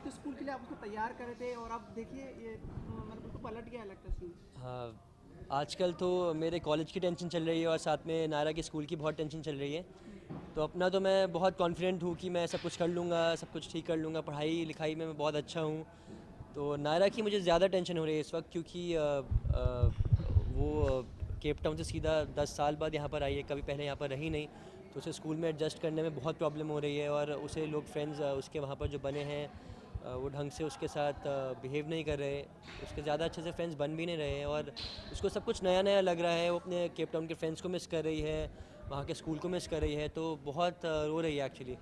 तो स्कूल के लिए आप उसको तैयार कर रहे थे और अब देखिए ये मतलब बिल्कुल पलट गया लगता है सीन। हाँ, आजकल तो मेरे कॉलेज की टेंशन चल रही है और साथ में नायरा की स्कूल की बहुत टेंशन चल रही है। तो अपना तो मैं बहुत कॉन्फिडेंट हूँ कि मैं सब कुछ कर लूँगा, सब कुछ ठीक कर लूँगा, पढ़ाई लिखाई में मैं बहुत अच्छा हूँ। तो नायरा की मुझे ज़्यादा टेंशन हो रही है इस वक्त, क्योंकि वो केप टाउन से सीधा 10 साल बाद यहाँ पर आई है, कभी पहले यहाँ पर रही नहीं। तो उसे स्कूल में एडजस्ट करने में बहुत प्रॉब्लम हो रही है और उसे लोग फ्रेंड्स उसके वहाँ पर जो बने हैं वो ढंग से उसके साथ बिहेव नहीं कर रहे, उसके ज़्यादा अच्छे से फ्रेंड्स बन भी नहीं रहे हैं और उसको सब कुछ नया नया लग रहा है। वो अपने केप टाउन के फ्रेंड्स को मिस कर रही है, वहाँ के स्कूल को मिस कर रही है, तो बहुत रो रही है एक्चुअली।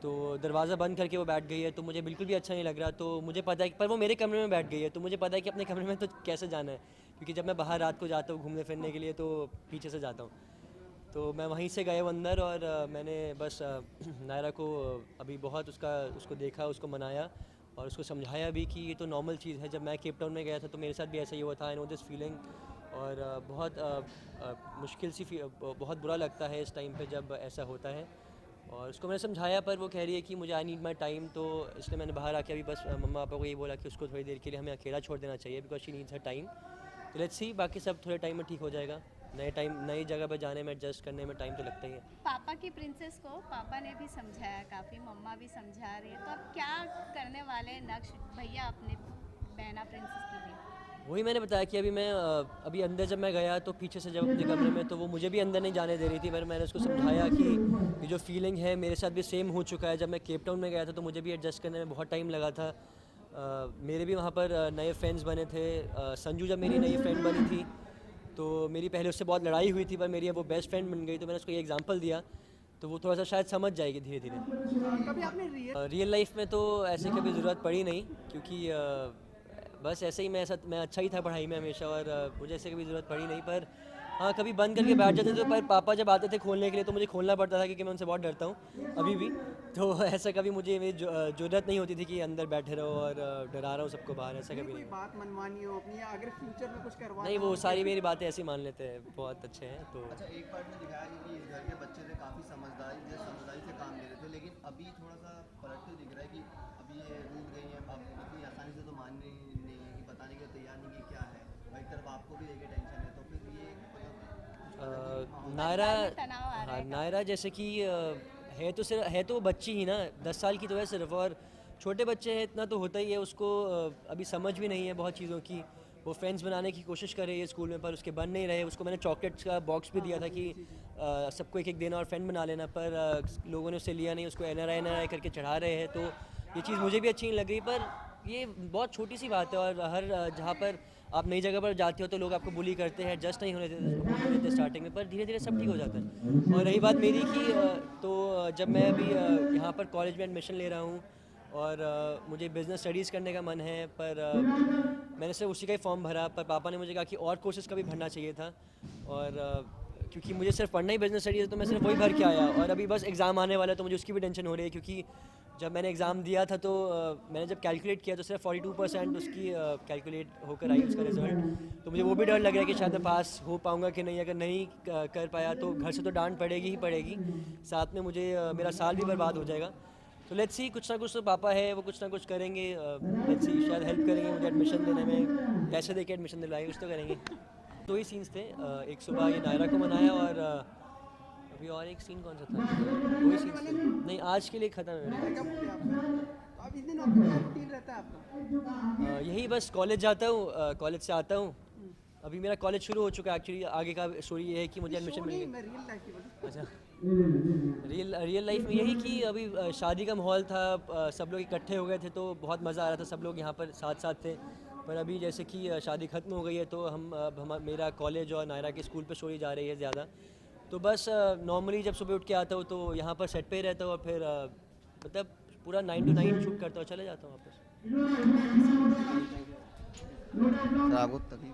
तो दरवाज़ा बंद करके वो बैठ गई है, तो मुझे बिल्कुल भी अच्छा नहीं लग रहा। तो मुझे पता है कि पर वो मेरे कमरे में बैठ गई है, तो मुझे पता है कि अपने कमरे में तो कैसे जाना है, क्योंकि जब मैं बाहर रात को जाता हूँ घूमने फिरने के लिए तो पीछे से जाता हूँ। तो मैं वहीं से गया हूँ अंदर और मैंने बस नायरा को अभी बहुत उसको देखा, उसको मनाया और उसको समझाया भी कि ये तो नॉर्मल चीज़ है। जब मैं केप टाउन में गया था तो मेरे साथ भी ऐसा ही हुआ था, आई नो दिस फीलिंग। और बहुत मुश्किल सी बहुत बुरा लगता है इस टाइम पे जब ऐसा होता है। और उसको मैंने समझाया पर वो कह रही है कि मुझे आई नीड माई टाइम, तो इसलिए मैंने बाहर आके अभी बस मम्मा पापा को ये बोला कि उसको थोड़ी देर के लिए हमें अकेला छोड़ देना चाहिए, because she needs her time. तो लेट्स सी, बाकी सब थोड़े टाइम में ठीक हो जाएगा। नई जगह पर जाने में, एडजस्ट करने में टाइम तो लगता ही है। पापा की प्रिंसेस को पापा ने भी समझाया काफ़ी, मम्मा भी समझा रही है, तो अब क्या करने वाले हैं नक्श भैया अपने बहना प्रिंसेस के लिए? वही मैंने बताया कि अभी अंदर जब मैं गया तो पीछे से जब अपने कमरे में, तो वो मुझे भी अंदर नहीं जाने दे रही थी। मैंने उसको समझाया कि ये जो फीलिंग है मेरे साथ भी सेम हो चुका है। जब मैं केप टाउन में गया था तो मुझे भी एडजस्ट करने में बहुत टाइम लगा था। मेरे भी वहाँ पर नए फ्रेंड्स बने थे। संजू जब मेरी नई फ्रेंड बनी थी तो मेरी पहले उससे बहुत लड़ाई हुई थी, पर मेरी अब वो बेस्ट फ्रेंड बन गई। तो मैंने उसको ये एग्जांपल दिया, तो वो थोड़ा सा शायद समझ जाएगी धीरे धीरे। कभी आपने रियल लाइफ में तो ऐसे कभी ज़रूरत पड़ी नहीं, क्योंकि बस ऐसे ही मैं अच्छा ही था पढ़ाई में हमेशा और मुझे ऐसे कभी ज़रूरत पड़ी नहीं। पर हाँ, कभी बंद करके बैठ जाते थे, पर पापा जब आते थे खोलने के लिए तो मुझे खोलना पड़ता था, क्योंकि मैं उनसे बहुत डरता हूँ अभी भी। तो ऐसा कभी मुझे मेरी ज़रूरत नहीं होती थी कि अंदर बैठे रहो और डरा रहा हूँ सबको बाहर, ऐसा कभी कोई नहीं। बात मनवानी हो अपनी या अगर फ्यूचर में कुछ करवाना नहीं, हो वो सारी कैसे? मेरी बातें ऐसे ही मान लेते हैं, बहुत अच्छे हैं तो। अच्छा, एक पार्ट में दिखाया गया कि इस घर के बच्चे थे काफ़ी समझदारी से काम ले रहे थे, लेकिन अभी थोड़ा सा फर्क तो दिख रहा है कि अभी ये रूठ गई हैं। अब इतनी आसानी से तो मान नहीं है कि बताने के लिए तैयार नहीं कि क्या है। और एक तरफ आपको भी लेके टेंशन है, तो फिर ये मतलब कुछ अलग ही माहौल नायरा, परिवार में तनाव आ रहा हाँ है नायरा जैसे कि है तो वो बच्ची ही ना, 10 साल की तो है सिर्फ। और छोटे बच्चे हैं, इतना तो होता ही है। उसको अभी समझ भी नहीं है बहुत चीज़ों की। वो फ्रेंड्स बनाने की कोशिश कर रही है स्कूल में, पर उसके बन नहीं रहे। उसको मैंने चॉकलेट्स का बॉक्स भी दिया था कि सबको एक एक देना और फ्रेंड बना लेना, पर लोगों ने उसे लिया नहीं, उसको NRI करके चढ़ा रहे हैं। तो ये चीज़ मुझे भी अच्छी नहीं लग रही, पर ये बहुत छोटी सी बात है। और हर जहाँ पर आप नई जगह पर जाते हो तो लोग आपको बुली करते हैं, एडजस्ट नहीं होने देते स्टार्टिंग में, पर धीरे धीरे सब ठीक हो जाता है। और रही बात मेरी कि जब मैं अभी यहाँ पर कॉलेज में एडमिशन ले रहा हूँ और मुझे बिज़नेस स्टडीज़ करने का मन है, पर मैंने सिर्फ उसी का ही फॉर्म भरा। पर पापा ने मुझे कहा कि और कोर्सेज़ का भी भरना चाहिए था। और क्योंकि मुझे सिर्फ पढ़ना ही बिज़नेस स्टडीज़ है, तो मैं सिर्फ वही भर के आया। और अभी बस एग्ज़ाम आने वाला है, तो मुझे उसकी भी टेंशन हो रही है, क्योंकि जब मैंने एग्ज़ाम दिया था तो मैंने जब कैलकुलेट किया तो सिर्फ 42% उसकी कैलकुलेट होकर आई उसका रिज़ल्ट। तो मुझे वो भी डर लग रहा है कि शायद मैं पास हो पाऊँगा कि नहीं। अगर नहीं कर पाया तो घर से तो डांट पड़ेगी ही पड़ेगी, साथ में मुझे मेरा साल भी बर्बाद हो जाएगा। तो लेट्स सी, कुछ ना कुछ तो पापा है, वो कुछ ना कुछ करेंगे। लेट्स सी, शायद हेल्प करेंगे मुझे एडमिशन देने में, पैसे दे के एडमिशन दिलाएंगे, कुछ तो करेंगे। दो ही सीन्स थे, एक सुबह ये नायरा को मनाया और अभी और एक सीन कौन सा था? दो ही सीन्स थे। नहीं, आज के लिए ख़त्म है मेरे कब ख्याल हो गया आपका? तो अब इस दिन आपका क्या रूटीन रहता है आपका? से। यही बस कॉलेज जाता हूँ, कॉलेज से आता हूँ। अभी मेरा कॉलेज शुरू हो चुका है एक्चुअली। आगे का स्टोरी ये है कि मुझे एडमिशन मिल नहीं, गया। मैं रियल लाइफ की बोलूँ। अच्छा, रियल लाइफ में यही कि अभी शादी का माहौल था, सब लोग इकट्ठे हो गए थे तो बहुत मज़ा आ रहा था, सब लोग यहाँ पर साथ साथ थे। पर अभी जैसे कि शादी ख़त्म हो गई है तो मेरा कॉलेज और नायरा के स्कूल पे स्टोरी जा रही है ज़्यादा। तो बस नॉर्मली जब सुबह उठ के आता हूँ तो यहाँ पर सेट पे ही रहता हूँ और फिर मतलब पूरा 9 to 9 शूट करता हूँ, चले जाता हूँ वापस। सर आपको तकलीफ